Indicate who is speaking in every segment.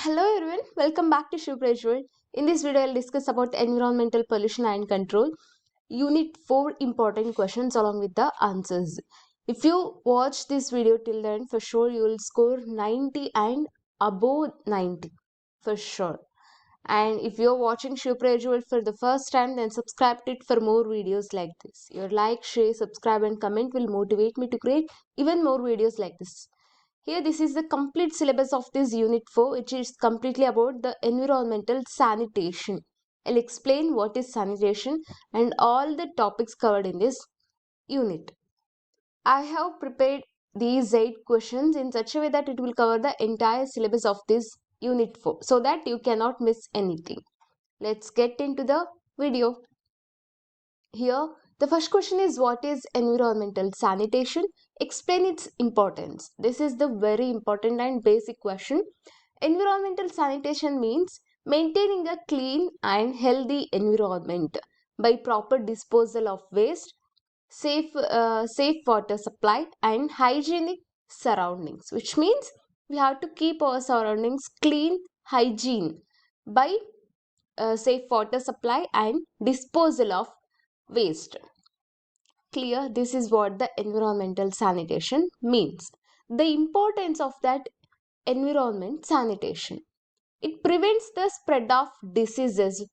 Speaker 1: Hello everyone, welcome back to JNTUH. In this video, I'll discuss about environmental pollution and control. Unit 4 important questions along with the answers. If you watch this video till then, for sure you will score 90 and above 90 for sure. And if you're watching JNTUH for the first time, then subscribe to it for more videos like this. Your like, share, subscribe and comment will motivate me to create even more videos like this. Here, this is the complete syllabus of this Unit 4, which is completely about the environmental sanitation. I'll explain what is sanitation and all the topics covered in this unit. I have prepared these 8 questions in such a way that it will cover the entire syllabus of this Unit 4 so that you cannot miss anything. Let's get into the video. Here, the first question is, what is environmental sanitation? Explain its importance. This is the very important and basic question. Environmental sanitation means maintaining a clean and healthy environment by proper disposal of waste, safe water supply and hygienic surroundings, which means we have to keep our surroundings clean, hygiene by safe water supply and disposal of waste. Clear? This is what the environmental sanitation means. The importance of that environment sanitation. It prevents the spread of diseases.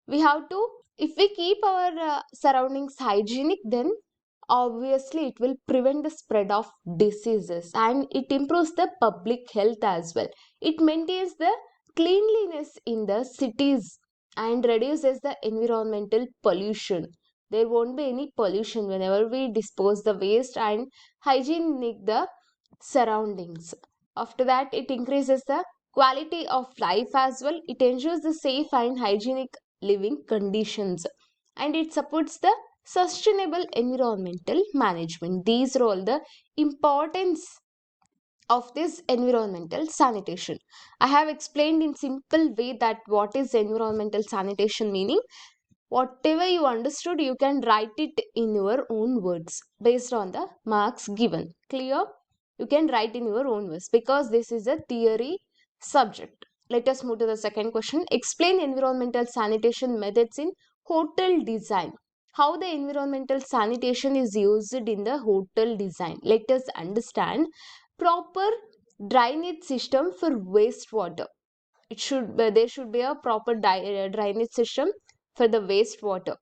Speaker 1: We have to, if we keep our surroundings hygienic, then obviously it will prevent the spread of diseases and it improves the public health as well. It maintains the cleanliness in the cities and reduces the environmental pollution. There won't be any pollution whenever we dispose the waste and hygienic the surroundings. After that, it increases the quality of life as well. It ensures the safe and hygienic living conditions and it supports the sustainable environmental management. These are all the importance of this environmental sanitation. I have explained in simple way that what is environmental sanitation meaning. Whatever you understood, you can write it in your own words based on the marks given. Clear? You can write in your own words because this is a theory subject. Let us move to the second question. Explain environmental sanitation methods in hotel design. How the environmental sanitation is used in the hotel design. Let us understand. Proper drainage system for wastewater. There should be a proper drainage system for the wastewater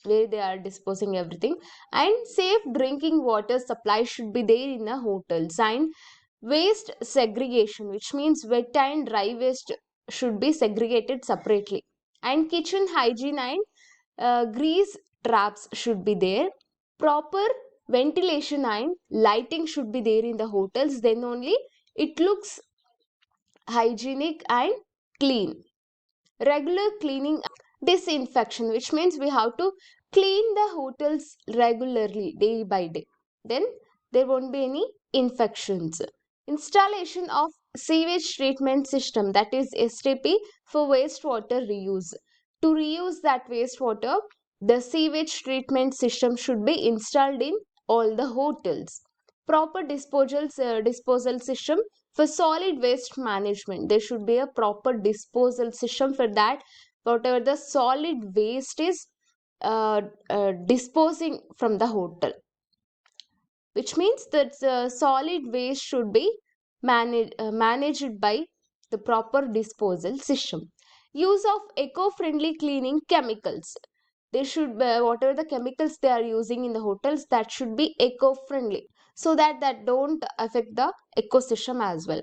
Speaker 1: where they are disposing everything, and safe drinking water supply should be there in the hotels, and waste segregation, which means wet and dry waste should be segregated separately, and kitchen hygiene and grease traps should be there. Proper ventilation and lighting should be there in the hotels, then only it looks hygienic and clean. Regular cleaning, disinfection, which means we have to clean the hotels regularly day by day, then there won't be any infections. Installation of sewage treatment system, that is STP, for wastewater reuse. To reuse that wastewater, the sewage treatment system should be installed in all the hotels. Proper disposal system for solid waste management. There should be a proper disposal system for that. Whatever the solid waste is disposing from the hotel, which means that solid waste should be managed by the proper disposal system. Use of eco-friendly cleaning chemicals. They should whatever the chemicals they are using in the hotels, that should be eco-friendly so that don't affect the ecosystem as well.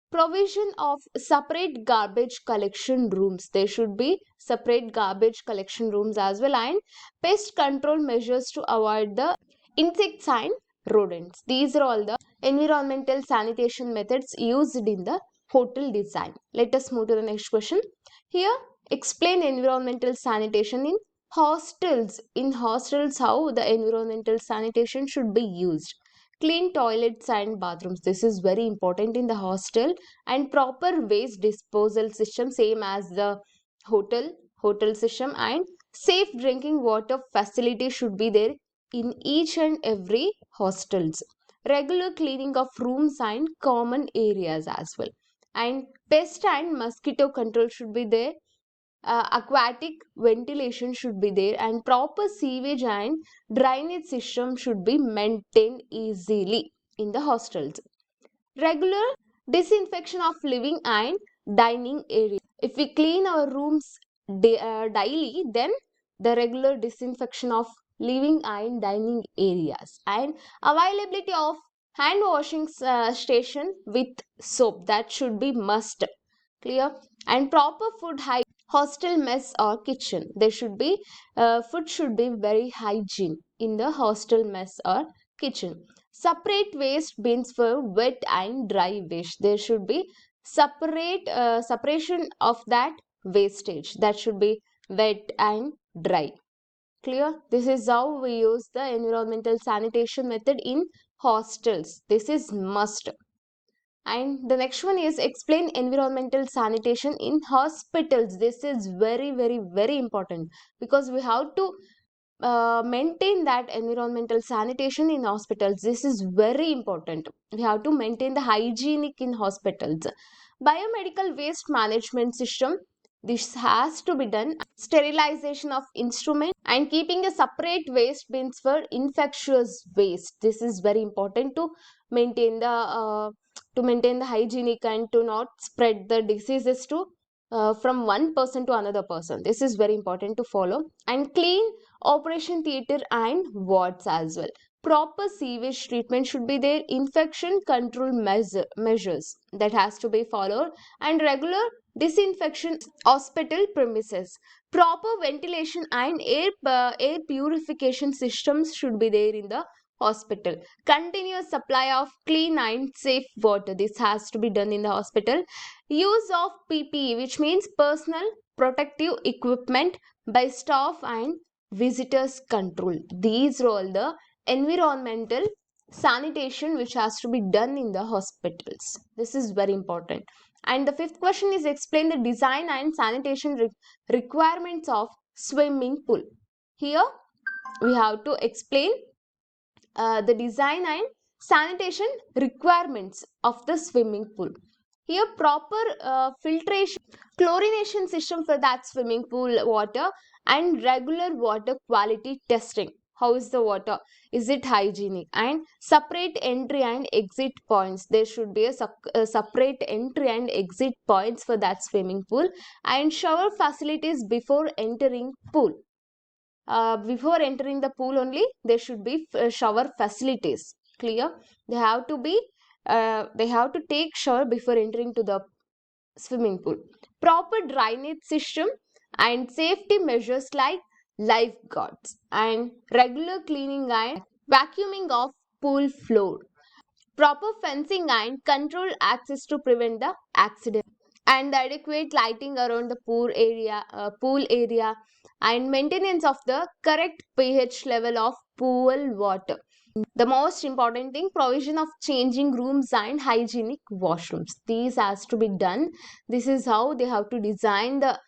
Speaker 1: Provision of separate garbage collection rooms. There should be separate garbage collection rooms as well, and pest control measures to avoid the insects and rodents. These are all the environmental sanitation methods used in the hotel design. Let us move to the next question. Here, explain environmental sanitation in hostels. In hostels, how the environmental sanitation should be used. Clean toilets and bathrooms. This is very important in the hostel, and proper waste disposal system, same as the hotel system, and safe drinking water facility should be there in each and every hostels. Regular cleaning of rooms and common areas as well, and Pest and mosquito control should be there. Aquatic ventilation should be there, and proper sewage and drainage system should be maintained easily in the hostels. Regular disinfection of living and dining areas. If we clean our rooms daily, then the regular disinfection of living and dining areas, and availability of hand washing station with soap, that should be must. Clear? And proper food hygiene. Hostel mess or kitchen, there should be food should be very hygiene in the hostel mess or kitchen. Separate waste bins for wet and dry waste, there should be separation of that wastage, that should be wet and dry. Clear? This is how we use the environmental sanitation method in hostels. This is must. And the next one is explain environmental sanitation in hospitals. This is very, very, very important, because we have to maintain that environmental sanitation in hospitals. This is very important. We have to maintain the hygienic in hospitals. Biomedical waste management system, this has to be done. Sterilization of instruments and keeping a separate waste bins for infectious waste. This is very important maintain the to maintain the hygienic and to not spread the diseases to from one person to another person. This is very important to follow. And clean operation theatre and wards as well. Proper sewage treatment should be there. Infection control measures that has to be followed, and regular disinfection hospital premises. Proper ventilation and air purification systems should be there in the hospital. Continuous supply of clean and safe water, this has to be done in the hospital. Use of PPE, which means personal protective equipment, by staff and visitors control. These are all the environmental sanitation which has to be done in the hospitals. This is very important. And the fifth question is explain the design and sanitation requirements of swimming pool. Here we have to explain the design and sanitation requirements of the swimming pool. Here proper filtration, chlorination system for that swimming pool water, and regular water quality testing. How is the water? Is it hygienic? And separate entry and exit points. There should be a separate entry and exit points for that swimming pool, and shower facilities before entering pool. Before entering the pool only, there should be shower facilities. Clear? They have to be they have to take shower before entering to the swimming pool. Proper drainage system and safety measures like lifeguards, and regular cleaning and vacuuming of pool floor. Proper fencing and control access to prevent the accident, and adequate lighting around the pool area, and maintenance of the correct pH level of pool water. The most important thing, provision of changing rooms and hygienic washrooms. These has to be done. This is how they have to design the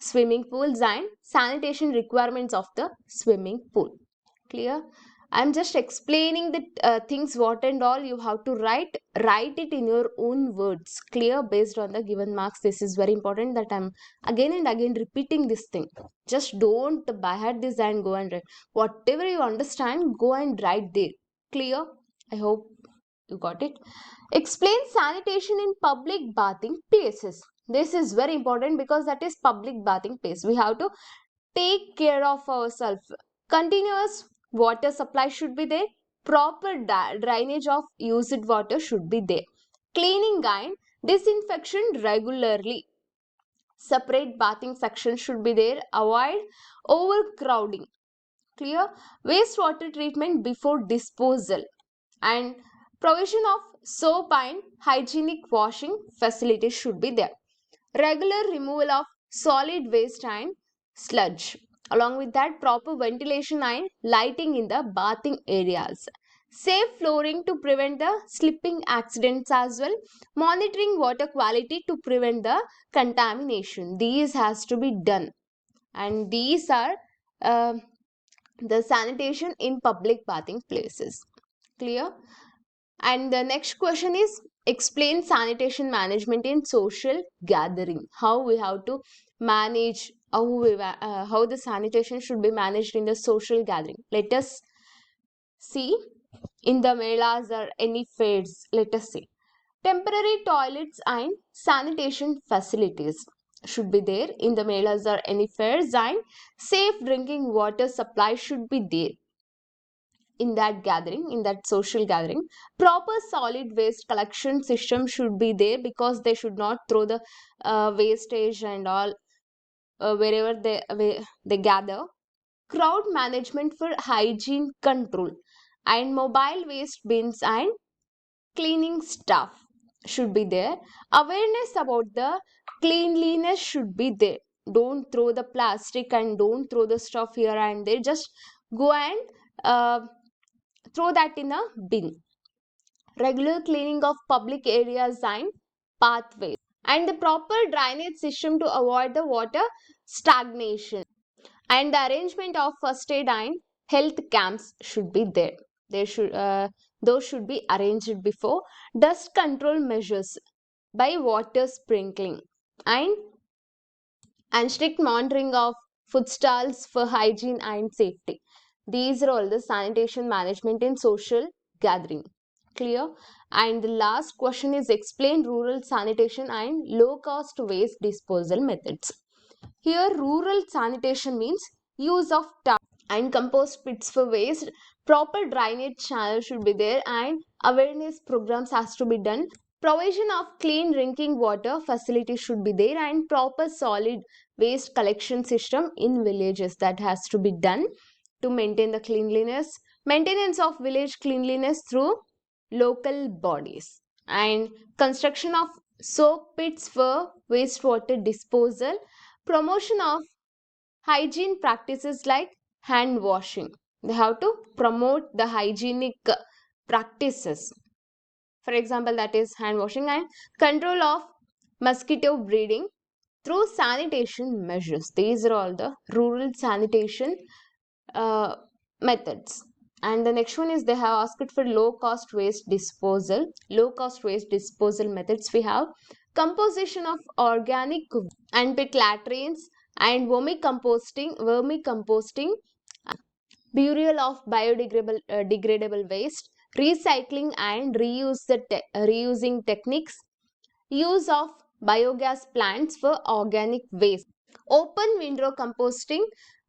Speaker 1: swimming pools and sanitation requirements of the swimming pool. Clear? I'm just explaining the things what and all you have to write it in your own words. Clear? Based on the given marks. This is very important that I'm again and again repeating this thing. Just don't by heart this and go and write. Whatever you understand, go and write there. Clear? I hope you got it. Explain sanitation in public bathing places. This is very important because that is public bathing place. We have to take care of ourselves. Continuous water supply should be there. Proper drainage of used water should be there. Cleaning and disinfection regularly. Separate bathing section should be there. Avoid overcrowding. Clear? Wastewater treatment before disposal, and provision of soap and hygienic washing facilities should be there. Regular removal of solid waste and sludge. Along with that, proper ventilation and lighting in the bathing areas. Safe flooring to prevent the slipping accidents as well. Monitoring water quality to prevent the contamination. These has to be done. And these are the sanitation in public bathing places. Clear? And the next question is explain sanitation management in social gathering. How we have to manage, how the sanitation should be managed in the social gathering. Let us see in the melas or any fairs. Let us see. Temporary toilets and sanitation facilities should be there in the melas or any fairs, and safe drinking water supply should be there in that gathering, in that social gathering. Proper solid waste collection system should be there, because they should not throw the wastage and all wherever they gather. Crowd management for hygiene control, and mobile waste bins and cleaning staff should be there. Awareness about the cleanliness should be there. Don't throw the plastic and don't throw the stuff here and there. Just go and uh, throw that in a bin. Regular cleaning of public areas and pathways, and the proper drainage system to avoid the water stagnation, and the arrangement of first aid and health camps should be there. They should those should be arranged before. Dust control measures by water sprinkling, and strict monitoring of food stalls for hygiene and safety. These are all the sanitation management in social gathering. Clear? And the last question is explain rural sanitation and low cost waste disposal methods. Here, rural sanitation means use of tap and compost pits for waste. Proper drainage channel should be there, and awareness programs has to be done. Provision of clean drinking water facility should be there, and proper solid waste collection system in villages that has to be done to maintain the cleanliness. Maintenance of village cleanliness through local bodies, and construction of soak pits for wastewater disposal. Promotion of hygiene practices like hand washing. They have to promote the hygienic practices. For example, that is hand washing, and control of mosquito breeding through sanitation measures. These are all the rural sanitation uh, methods. And the next one is they have asked for low cost waste disposal. Low cost waste disposal methods we have composition of organic and pit latrines, and vermicomposting, burial of biodegradable degradable waste, recycling and reusing techniques, use of biogas plants for organic waste, open window composting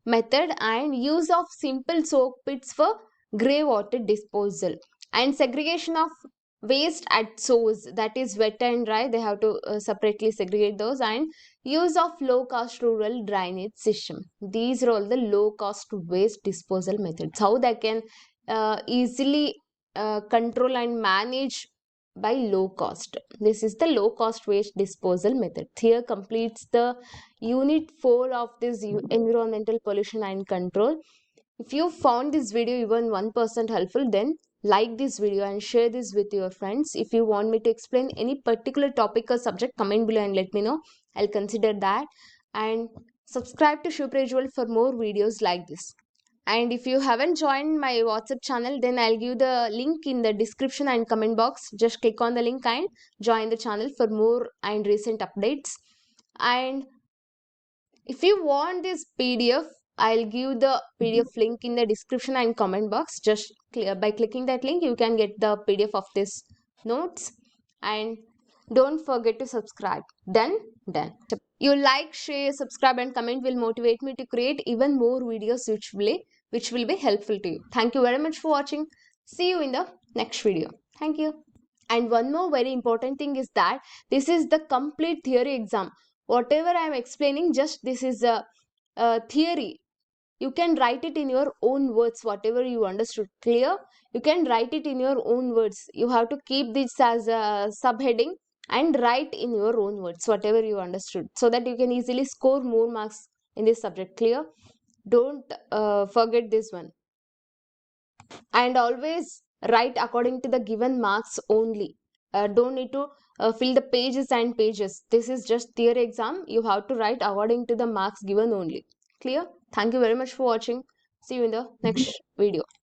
Speaker 1: method, and use of simple soak pits for grey water disposal, and segregation of waste at source, that is wet and dry. They have to separately segregate those, and use of low cost rural drainage system. These are all the low cost waste disposal methods. How they can easily control and manage by low cost. This is the low cost waste disposal method. Here completes the unit 4 of this environmental pollution and control. If you found this video even 1% helpful, then like this video and share this with your friends. If you want me to explain any particular topic or subject, comment below and let me know. I'll consider that. And subscribe to Shuprajwal for more videos like this. And if you haven't joined my WhatsApp channel, then I'll give the link in the description and comment box. Just click on the link and join the channel for more and recent updates. And if you want this PDF, I'll give the PDF link in the description and comment box. Just by clicking that link, you can get the PDF of this notes. And don't forget to subscribe. Done. You like, share, subscribe and comment will motivate me to create even more videos which will be helpful to you. Thank you very much for watching. See you in the next video. Thank you. And one more very important thing is that this is the complete theory exam. Whatever I am explaining, just this is a theory. You can write it in your own words, whatever you understood. Clear? You can write it in your own words. You have to keep this as a subheading and write in your own words, whatever you understood, so that you can easily score more marks in this subject. Clear? Don't forget this one. And always write according to the given marks only. Don't need to fill the pages and pages. This is just theory exam. You have to write according to the marks given only. Clear? Thank you very much for watching. See you in the next video.